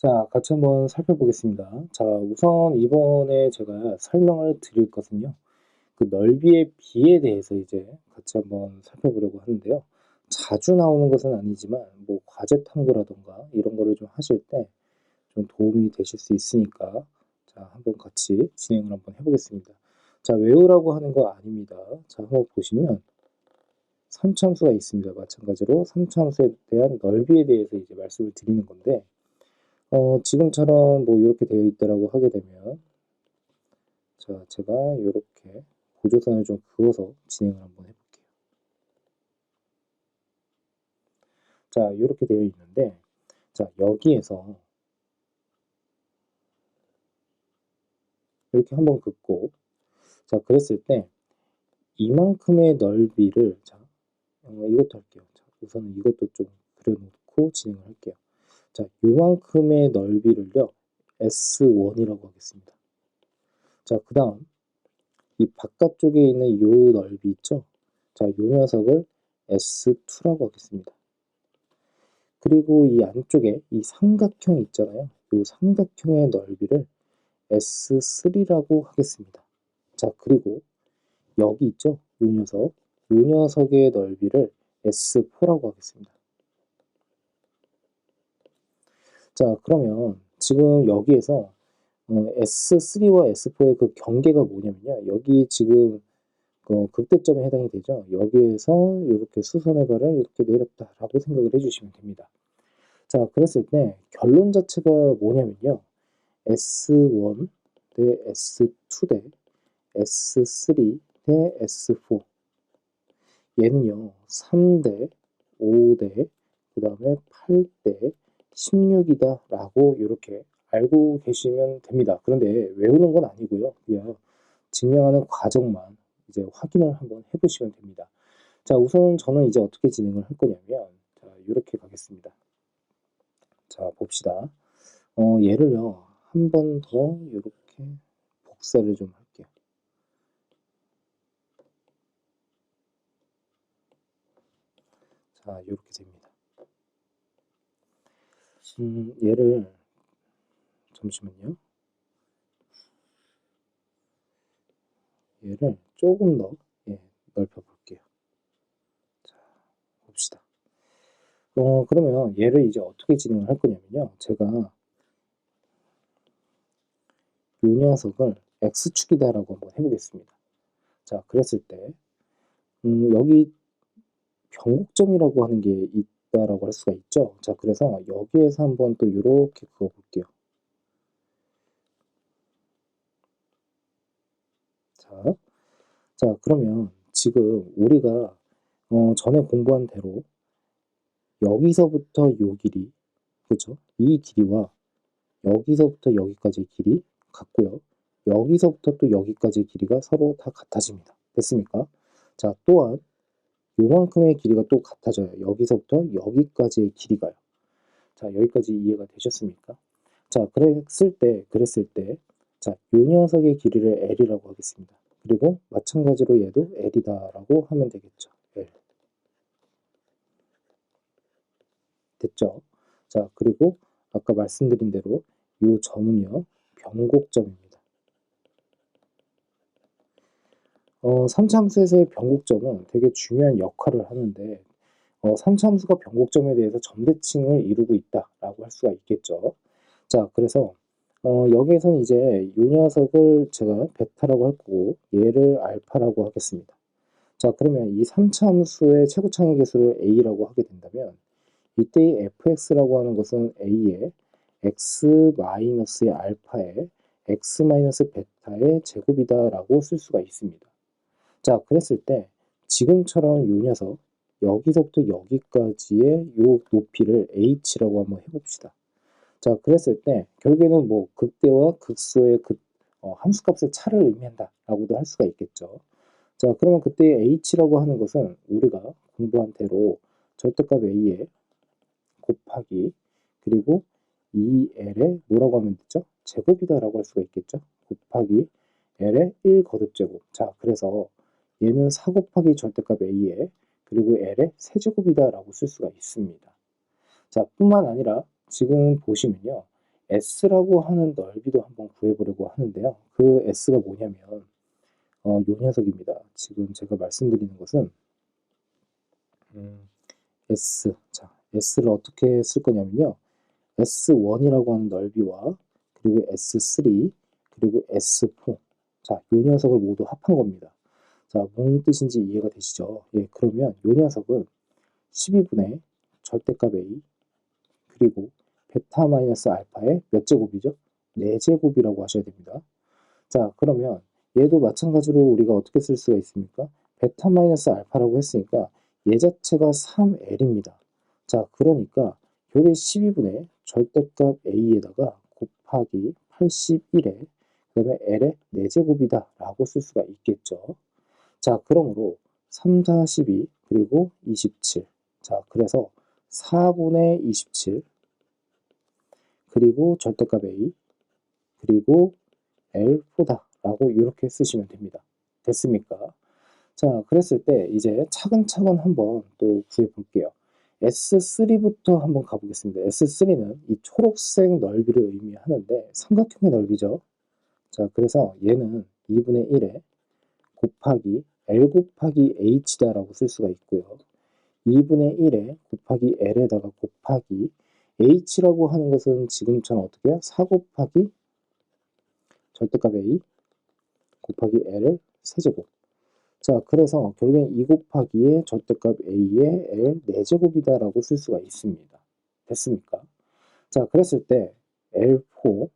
자, 같이 한번 살펴보겠습니다. 자, 우선 이번에 제가 설명을 드릴 것은요. 그 넓이의 비에 대해서 이제 같이 한번 살펴보려고 하는데요. 자주 나오는 것은 아니지만 뭐 과제 탐구라던가 이런 거를 좀 하실 때 좀 도움이 되실 수 있으니까 자, 한번 같이 진행을 한번 해보겠습니다. 자, 외우라고 하는 거 아닙니다. 자, 한번 보시면 삼차함수가 있습니다. 마찬가지로 삼차함수에 대한 넓이에 대해서 이제 말씀을 드리는 건데 지금처럼 뭐 이렇게 되어 있다라고 하게 되면 자, 제가 이렇게 보조선을 좀 그어서 진행을 한번 해볼게요. 자, 이렇게 되어 있는데 자, 여기에서 이렇게 한번 긋고 자, 그랬을 때 이만큼의 넓이를 자, 이것도 할게요. 자, 우선은 이것도 좀 그려놓고 진행을 할게요. 자, 요만큼의 넓이를요 S1이라고 하겠습니다. 자, 그 다음 이 바깥쪽에 있는 요 넓이 있죠? 자, 요 녀석을 S2라고 하겠습니다. 그리고 이 안쪽에 이 삼각형 있잖아요. 이 삼각형의 넓이를 S3라고 하겠습니다. 자, 그리고 여기 있죠? 이 녀석. 이 녀석의 넓이를 S4라고 하겠습니다. 자, 그러면 지금 여기에서 S3와 S4의 그 경계가 뭐냐면요. 여기 지금 극대점에 해당이 되죠. 여기에서 이렇게 수선의 발을 이렇게 내렸다라고 생각을 해주시면 됩니다. 자, 그랬을 때 결론 자체가 뭐냐면요. S1 대 S2 대 S3 대 S4 얘는요 3대 5대 그 다음에 8대 16이다 라고 이렇게 알고 계시면 됩니다. 그런데 외우는 건 아니고요. 그냥 증명하는 과정만 이제 확인을 한번 해보시면 됩니다. 자, 우선 저는 이제 어떻게 진행을 할 거냐면 자, 이렇게 가겠습니다. 자, 봅시다. 얘를요, 한 번 더 이렇게 복사를 좀 할게요. 자, 이렇게 됩니다. 얘를, 잠시만요. 얘를 조금 더, 예, 넓혀 볼게요. 자, 봅시다. 그러면 얘를 이제 어떻게 진행을 할 거냐면요. 제가 이 녀석을 X축이다라고 한번 해보겠습니다. 자, 그랬을 때, 여기 변곡점이라고 하는 게 있다라고 할 수가 있죠. 자, 그래서 여기에서 한번 또 이렇게 그어볼게요. 자, 자, 그러면 지금 우리가 전에 공부한 대로 여기서부터 요 길이, 그렇죠? 이 길이와 여기서부터 여기까지의 길이 같고요. 여기서부터 또 여기까지의 길이가 서로 다 같아집니다. 됐습니까? 자, 또한 요만큼의 길이가 또 같아져요. 여기서부터 여기까지의 길이가요. 자, 여기까지 이해가 되셨습니까? 자, 그랬을 때, 자, 요 녀석의 길이를 L이라고 하겠습니다. 그리고 마찬가지로 얘도 L이다라고 하면 되겠죠. L. 됐죠? 자, 그리고 아까 말씀드린 대로 요 점은요, 변곡점입니다. 삼차함수에서의 변곡점은 되게 중요한 역할을 하는데, 삼차함수가 변곡점에 대해서 점대칭을 이루고 있다라고 할 수가 있겠죠. 자, 그래서 여기에서는 이제 이 녀석을 제가 베타라고 할 거고 얘를 알파라고 하겠습니다. 자, 그러면 이 3차 함수의 최고창의 개수를 a라고 하게 된다면 이때 이 fx라고 하는 것은 a의 x 마이너스의 알파의 x 마이너스 베타의 제곱이다라고 쓸 수가 있습니다. 자, 그랬을 때 지금처럼 이 녀석 여기서부터 여기까지의 이 높이를 h라고 한번 해봅시다. 자, 그랬을 때 결국에는 뭐 극대와 극소의 함수값의 차를 의미한다라고도 할 수가 있겠죠. 자, 그러면 그때 h라고 하는 것은 우리가 공부한 대로 절대값 a에 곱하기 그리고 2l에 뭐라고 하면 되죠? 제곱이다라고 할 수가 있겠죠. 곱하기 l의 1 거듭제곱. 자, 그래서 얘는 4 곱하기 절대값 a에 그리고 l의 세제곱이다라고 쓸 수가 있습니다. 자, 뿐만 아니라 지금 보시면요. S라고 하는 넓이도 한번 구해보려고 하는데요. 그 S가 뭐냐면 요 녀석입니다. 지금 제가 말씀드리는 것은 S. 자, S를 어떻게 쓸 거냐면요. S1이라고 하는 넓이와 그리고 S3 그리고 S4. 자, 요 녀석을 모두 합한 겁니다. 자, 뭔 뜻인지 이해가 되시죠? 예, 그러면 요 녀석은 12분의 절대값 A 그리고 베타 마이너스 알파의 몇 제곱이죠? 4제곱이라고 하셔야 됩니다. 자, 그러면 얘도 마찬가지로 우리가 어떻게 쓸 수가 있습니까? 베타 마이너스 알파라고 했으니까 얘 자체가 3L입니다. 자, 그러니까 요게 12분의 절대값 A에다가 곱하기 81에 그 다음에 L의 4제곱이다 라고 쓸 수가 있겠죠. 자, 그러므로 3, 4, 12 그리고 27. 자, 그래서 4분의 27 그리고 절대값 A 그리고 L4다 라고 이렇게 쓰시면 됩니다. 됐습니까? 자, 그랬을 때 이제 차근차근 한번 또 구해 볼게요. S3부터 한번 가보겠습니다. S3는 이 초록색 넓이를 의미하는데 삼각형의 넓이죠. 자, 그래서 얘는 2분의 1에 곱하기 L 곱하기 H다라고 쓸 수가 있고요. 2분의 1에 곱하기 L에다가 곱하기 H라고 하는 것은 지금처럼 어떻게 해요? 4 곱하기 절대값 A 곱하기 L을 세제곱. 자, 그래서 결국엔 2 곱하기의 절대값 A의 L 4제곱이다 라고 쓸 수가 있습니다. 됐습니까? 자, 그랬을 때 L4.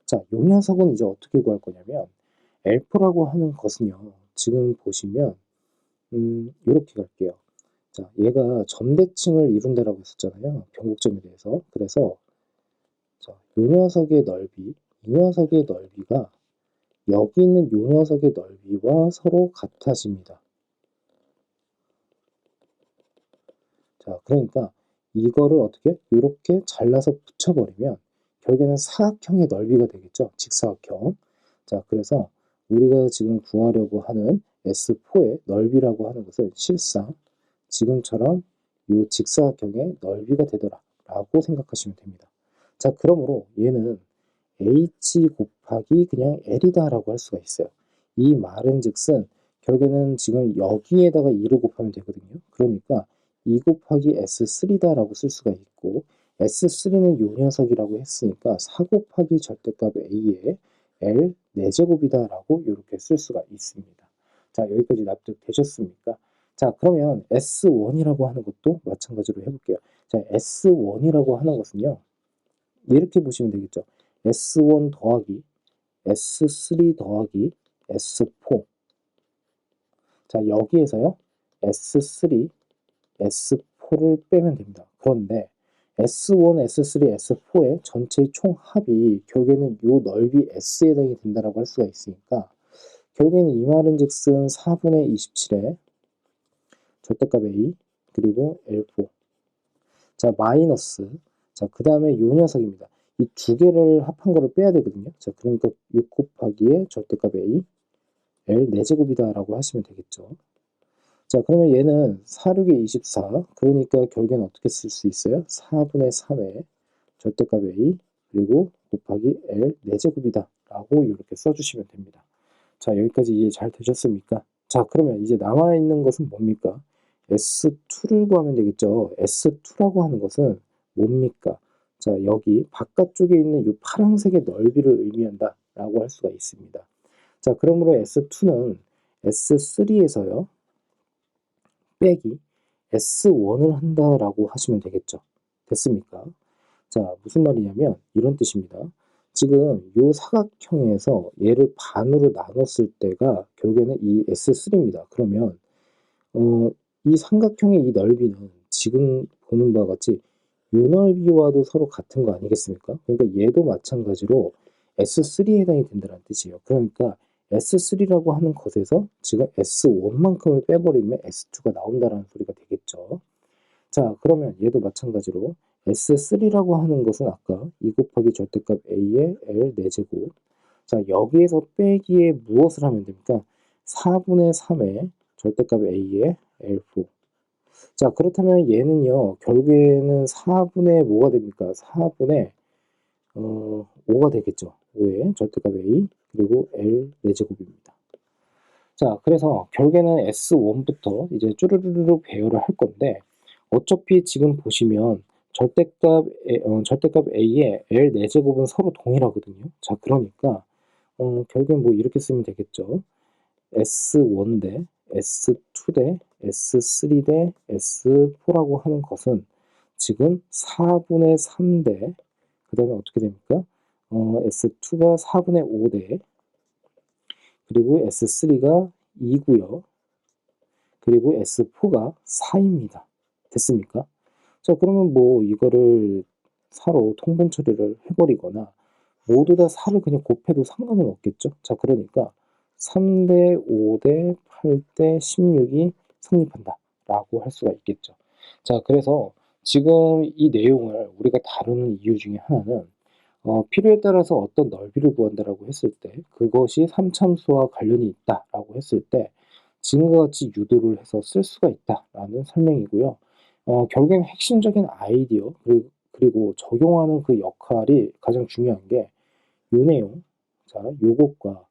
자, 요 녀석은 이제 어떻게 구할 거냐면 L4라고 하는 것은요. 지금 보시면 이렇게 갈게요. 자, 얘가 점대칭을 이룬다라고 했었잖아요. 변곡점에 대해서. 그래서 자, 요 녀석의 넓이, 이 녀석의 넓이가 여기 있는 요 녀석의 넓이와 서로 같아집니다. 자, 그러니까 이거를 어떻게 이렇게 잘라서 붙여버리면 결국에는 사각형의 넓이가 되겠죠. 직사각형. 자, 그래서 우리가 지금 구하려고 하는 S4의 넓이라고 하는 것은 실상 지금처럼 이 직사각형의 넓이가 되더라 라고 생각하시면 됩니다. 자, 그러므로 얘는 H 곱하기 그냥 L이다 라고 할 수가 있어요. 이 말은 즉슨 결국에는 지금 여기에다가 2를 곱하면 되거든요. 그러니까 2 곱하기 S3다 라고 쓸 수가 있고 S3는 요 녀석이라고 했으니까 4 곱하기 절대값 A에 L 4제곱이다 라고 이렇게 쓸 수가 있습니다. 자, 여기까지 납득되셨습니까? 자, 그러면 S1이라고 하는 것도 마찬가지로 해볼게요. 자, S1이라고 하는 것은요. 이렇게 보시면 되겠죠. S1 더하기 S3 더하기 S4. 자, 여기에서요. S3, S4를 빼면 됩니다. 그런데 S1, S3, S4의 전체의 총합이 결국에는 이 넓이 S에 해당이 된다고 할 수가 있으니까 결국에는 이 말은 즉슨 4분의 27에 절대값 A 그리고 L4. 자, 마이너스. 자, 그 다음에 요 녀석입니다. 이 두 개를 합한 거를 빼야 되거든요. 자, 그러니까 6 곱하기에 절대값 A, L 4제곱이다 라고 하시면 되겠죠. 자, 그러면 얘는 4, 6에 24. 그러니까 결국에는 어떻게 쓸 수 있어요? 4분의 3에 절대값 A, 그리고 곱하기 L 4제곱이다 라고 이렇게 써주시면 됩니다. 자, 여기까지 이해 잘 되셨습니까? 자, 그러면 이제 남아있는 것은 뭡니까? S2를 구하면 되겠죠. S2라고 하는 것은 뭡니까? 자, 여기 바깥쪽에 있는 이 파란색의 넓이를 의미한다 라고 할 수가 있습니다. 자, 그러므로 S2는 S3에서요. 빼기 S1을 한다라고 하시면 되겠죠. 됐습니까? 자, 무슨 말이냐면 이런 뜻입니다. 지금 이 사각형에서 얘를 반으로 나눴을 때가 결국에는 이 S3입니다. 그러면 이 삼각형의 이 넓이는 지금 보는 바와 같이 이 넓이와도 서로 같은 거 아니겠습니까? 그러니까 얘도 마찬가지로 S3에 해당이 된다는 뜻이에요. 그러니까 S3라고 하는 것에서 지금 S1만큼을 빼버리면 S2가 나온다는 소리가 되겠죠. 자, 그러면 얘도 마찬가지로 S3라고 하는 것은 아까 2 곱하기 절대값 A의 L 4제곱. 자, 여기에서 빼기에 무엇을 하면 됩니까? 4분의 3의 절대값 A의 L4. 자, 그렇다면 얘는요, 결국에는 4분의 뭐가 됩니까? 4분의 5가 되겠죠. 5의 절대값 A 그리고 L 4제곱입니다. 자, 그래서 결국에는 S1부터 이제 쭈루루루 배열을 할 건데 어차피 지금 보시면 절대값 A의 L 4제곱은 서로 동일하거든요. 자, 그러니까 결국엔 뭐 이렇게 쓰면 되겠죠. S1 대 S2 대 S3 대 S4라고 하는 것은 지금 4분의 3대 그 다음에 어떻게 됩니까? S2가 4분의 5대 그리고 S3가 2고요. 그리고 S4가 4입니다. 됐습니까? 자, 그러면 뭐 이거를 4로 통분 처리를 해버리거나 모두 다 4를 그냥 곱해도 상관은 없겠죠. 자, 그러니까 3대 5대 8대 16이 성립한다 라고 할 수가 있겠죠. 자, 그래서 지금 이 내용을 우리가 다루는 이유 중에 하나는 필요에 따라서 어떤 넓이를 구한다라고 했을 때 그것이 삼참수와 관련이 있다라고 했을 때 지금과 같이 유도를 해서 쓸 수가 있다라는 설명이고요. 결국엔 핵심적인 아이디어 그리고 적용하는 그 역할이 가장 중요한 게 이 내용, 자, 요것과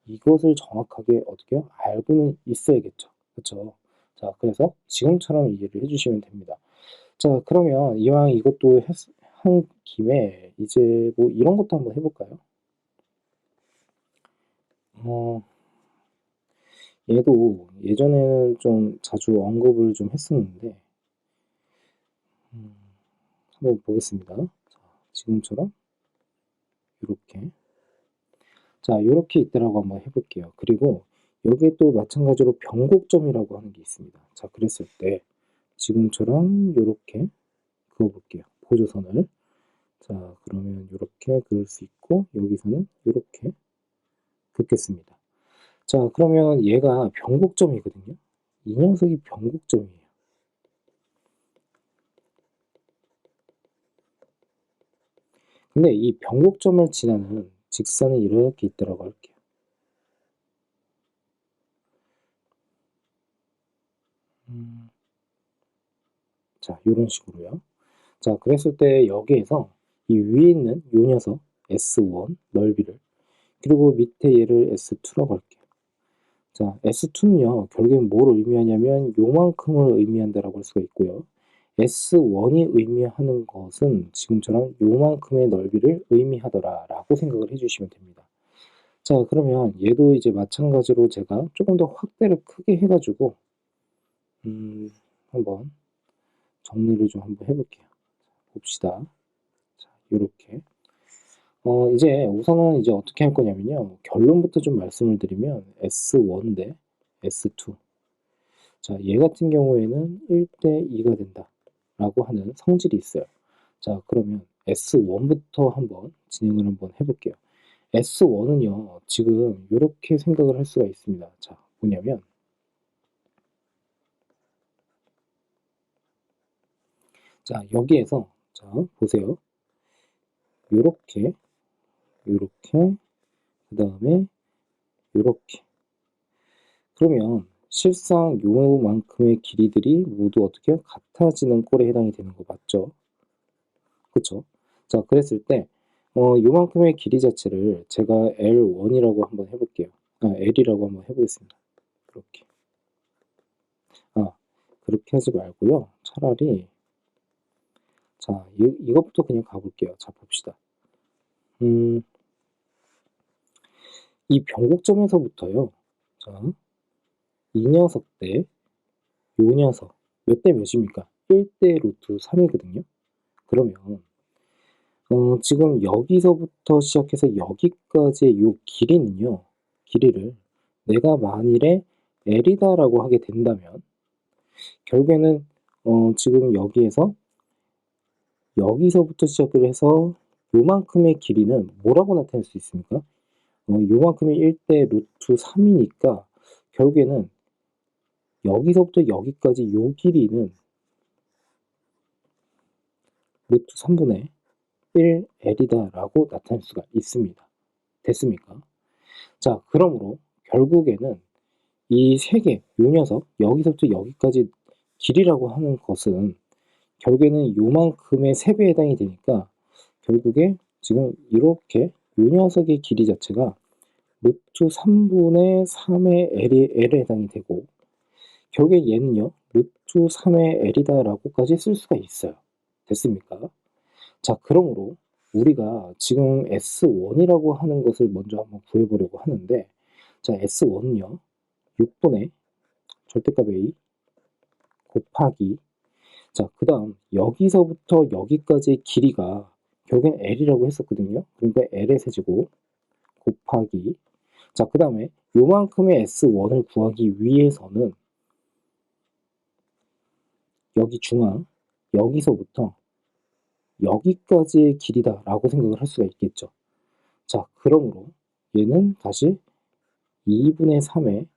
이것을 정확하게 어떻게 알고는 있어야겠죠. 그렇죠? 자, 그래서 지금처럼 이해를 해주시면 됩니다. 자, 그러면 이왕 이것도 한 김에 이제 뭐 이런 것도 한번 해볼까요? 얘도 예전에는 좀 자주 언급을 좀 했었는데 한번 보겠습니다. 자, 지금처럼 이렇게 자, 이렇게 있다라고 한번 해볼게요. 그리고 여기에 또 마찬가지로 변곡점이라고 하는 게 있습니다. 자, 그랬을 때 지금처럼 이렇게 그어볼게요. 보조선을. 자, 그러면 이렇게 그을 수 있고 여기서는 이렇게 긋겠습니다. 자, 그러면 얘가 변곡점이거든요. 이 녀석이 변곡점이에요. 근데 이 변곡점을 지나는 직선이 이렇게 있다라고 할게요. 자, 이런 식으로요. 자, 그랬을 때 여기에서 이 위에 있는 요 녀석 S1 넓이를 그리고 밑에 얘를 S2라고 할게요. 자, S2는요, 결국엔 뭘 의미하냐면 요만큼을 의미한다라고 할 수가 있고요. S1이 의미하는 것은 지금처럼 요만큼의 넓이를 의미하더라라고 생각을 해주시면 됩니다. 자, 그러면 얘도 이제 마찬가지로 제가 조금 더 확대를 크게 해가지고 한번 정리를 좀 한번 해볼게요. 봅시다. 자, 요렇게 이제 우선은 이제 어떻게 할 거냐면요. 결론부터 좀 말씀을 드리면 S1 대 S2. 자, 얘 같은 경우에는 1대 2가 된다 라고 하는 성질이 있어요. 자, 그러면 S1부터 한번 진행을 한번 해볼게요. S1은요, 지금 이렇게 생각을 할 수가 있습니다. 자, 뭐냐면 자, 여기에서 자, 보세요. 요렇게 요렇게 그 다음에 요렇게 그러면 실상 요만큼의 길이들이 모두 어떻게 같아지는 꼴에 해당이 되는 거 맞죠? 그쵸? 자, 그랬을 때 요만큼의 길이 자체를 제가 L1이라고 한번 해볼게요. L이라고 한번 해보겠습니다. 그렇게. 그렇게 하지 말고요. 차라리 자, 이것부터 그냥 가볼게요. 자, 봅시다. 이 변곡점에서부터요. 자, 이 녀석 대 요 녀석 몇 대 몇입니까? 1대 루트 3이거든요. 그러면 지금 여기서부터 시작해서 여기까지의 요 길이는요. 길이를 내가 만일에 L이다라고 하게 된다면 결국에는 지금 여기서부터 시작을 해서 요만큼의 길이는 뭐라고 나타낼 수 있습니까? 요만큼이 1대 루트 3이니까 결국에는 여기서부터 여기까지 요 길이는 루트 3분의 1L이다 라고 나타낼 수가 있습니다. 됐습니까? 자, 그러므로 결국에는 이 세 개, 요 녀석, 여기서부터 여기까지 길이라고 하는 것은 결국에는 요만큼의 3배에 해당이 되니까 결국에 지금 이렇게 요 녀석의 길이 자체가 루트 3분의 3의 L에 해당이 되고, 결국에 얘는요 루트 3의 L이다 라고까지 쓸 수가 있어요. 됐습니까? 자, 그러므로 우리가 지금 S1이라고 하는 것을 먼저 한번 구해보려고 하는데, 자, S1은요 6분의 절대값 A 곱하기, 자, 그 다음 여기서부터 여기까지의 길이가 결국엔 L이라고 했었거든요. 그러니까 L의 세제곱 곱하기, 자, 그 다음에 요만큼의 S1을 구하기 위해서는 여기 중앙, 여기서부터 여기까지의 길이다 라고 생각을 할 수가 있겠죠. 자, 그러므로 얘는 다시 2분의 3의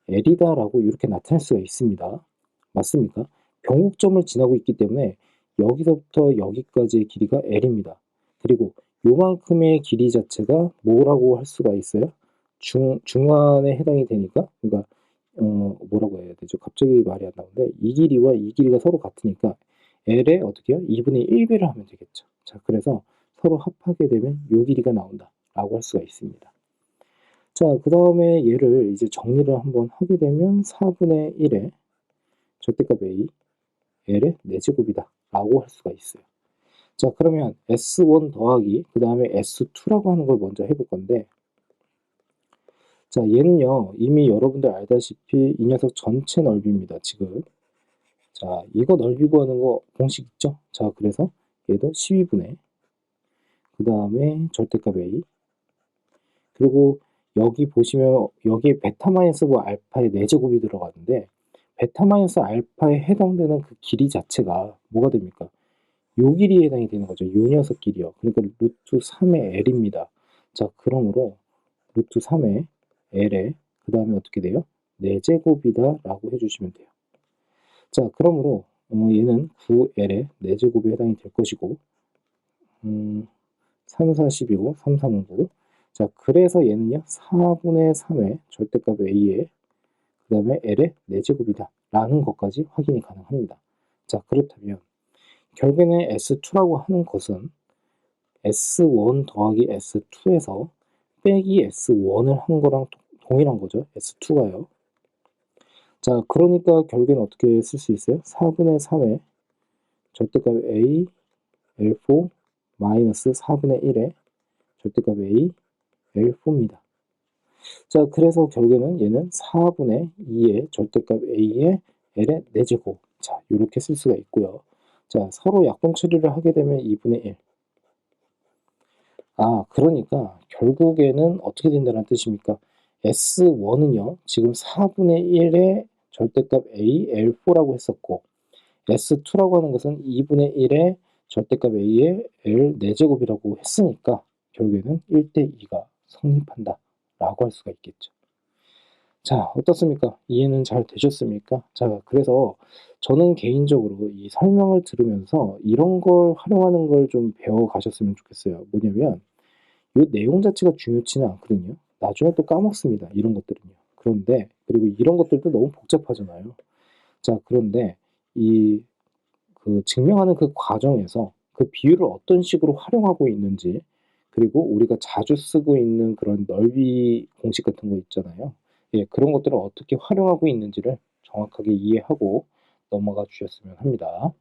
L이다 라고 이렇게 나타낼 수가 있습니다. 맞습니까? 변곡점을 지나고 있기 때문에 여기서부터 여기까지의 길이가 L입니다. 그리고 요만큼의 길이 자체가 뭐라고 할 수가 있어요? 중간에 해당이 되니까, 그러니까 뭐라고 해야 되죠? 갑자기 말이 안 나오는데, 이 길이와 이 길이가 서로 같으니까 L에 어떻게 해요? 2분의 1배를 하면 되겠죠. 자, 그래서 서로 합하게 되면 요 길이가 나온다 라고 할 수가 있습니다. 자, 그 다음에 얘를 이제 정리를 한번 하게 되면 4분의 1의 절대값 A, L의 4제곱이다 라고 할 수가 있어요. 자, 그러면 S1 더하기 그 다음에 S2라고 하는 걸 먼저 해볼 건데, 자, 얘는요 이미 여러분들 알다시피 이 녀석 전체 넓이입니다. 지금 자, 이거 넓이 구하는 거 공식 있죠? 자, 그래서 얘도 12분의 그 다음에 절대값 A, 그리고 여기 보시면 여기에 베타 마이너스 알파의 4제곱이 들어가는데, 베타 마이너스 알파에 해당되는 그 길이 자체가 뭐가 됩니까? 요 길이에 해당이 되는 거죠. 요 녀석 길이요. 그러니까 루트 3의 L입니다. 자, 그러므로 루트 3의 L에 그 다음에 어떻게 돼요? 4제곱이다 라고 해주시면 돼요. 자, 그러므로 얘는 9L의 4제곱에 해당이 될 것이고, 3, 4, 12고 3, 3, 9. 자, 그래서 얘는요 4분의 3의 절대값 A에 그 다음에 L의 4제곱이다 라는 것까지 확인이 가능합니다. 자, 그렇다면 결국에는 S2라고 하는 것은 S1 더하기 S2에서 빼기 S1을 한 거랑 동일한 거죠. S2가요. 자, 그러니까 결국에는 어떻게 쓸 수 있어요? 4분의 3의 절대값 A L4 마이너스 4분의 1의 절대값 A L4입니다. 자, 그래서 결국에는 얘는 4분의 2의 절대값 A의 L의 4제곱. 자, 이렇게 쓸 수가 있고요. 자, 서로 약분 처리를 하게 되면 2분의 1. 아, 그러니까 결국에는 어떻게 된다는 뜻입니까? S1은요, 지금 4분의 1의 절대값 A, L4라고 했었고, S2라고 하는 것은 2분의 1의 절대값 A의 L 4제곱이라고 했으니까, 결국에는 1대2가 성립한다 라고 할 수가 있겠죠. 자, 어떻습니까? 이해는 잘 되셨습니까? 자, 그래서 저는 개인적으로 이 설명을 들으면서 이런 걸 활용하는 걸 좀 배워 가셨으면 좋겠어요. 뭐냐면, 이 내용 자체가 중요치는 않거든요. 나중에 또 까먹습니다. 이런 것들은요. 그런데, 그리고 이런 것들도 너무 복잡하잖아요. 자, 그런데 증명하는 그 과정에서 그 비율을 어떤 식으로 활용하고 있는지, 그리고 우리가 자주 쓰고 있는 그런 넓이 공식 같은 거 있잖아요. 예, 그런 것들을 어떻게 활용하고 있는지를 정확하게 이해하고 넘어가 주셨으면 합니다.